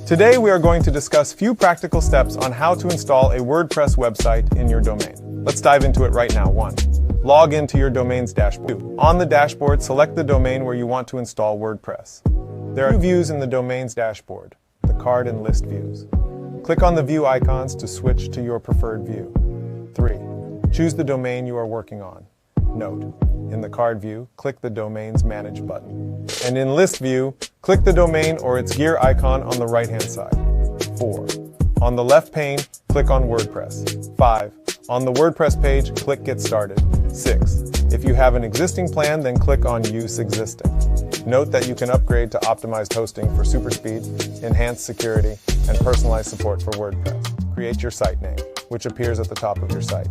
Today we are going to discuss few practical steps on how to install a WordPress website in your domain. Let's dive into it right now. 1. Log into your domain's dashboard. 2. On the dashboard, select the domain where you want to install WordPress. There are 2 views in the domain's dashboard, the card and list views. Click on the view icons to switch to your preferred view. 3. Choose the domain you are working on. Note, in the card view, click the domain's Manage button. And in list view, click the domain or its gear icon on the right-hand side. 4. On the left pane, click on WordPress. 5. On the WordPress page, click Get Started. 6. If you have an existing plan, then click on Use Existing. Note that you can upgrade to optimized hosting for super speed, enhanced security, and personalized support for WordPress. Create your site name, which appears at the top of your site.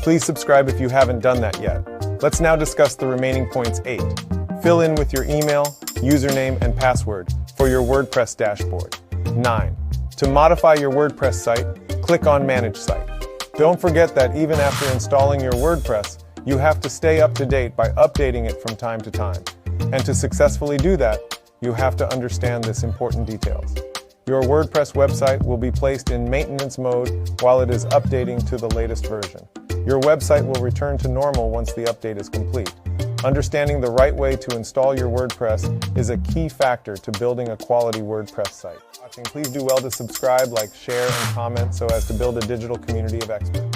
Please subscribe if you haven't done that yet. Let's now discuss the remaining points. 8. Fill in with your email, username, and password for your WordPress dashboard. 9. To modify your WordPress site, click on Manage Site. Don't forget that even after installing your WordPress, you have to stay up to date by updating it from time to time. And to successfully do that, you have to understand this important details. Your WordPress website will be placed in maintenance mode while it is updating to the latest version. Your website will return to normal once the update is complete. Understanding the right way to install your WordPress is a key factor to building a quality WordPress site. Please do well to subscribe, like, share, and comment so as to build a digital community of experts.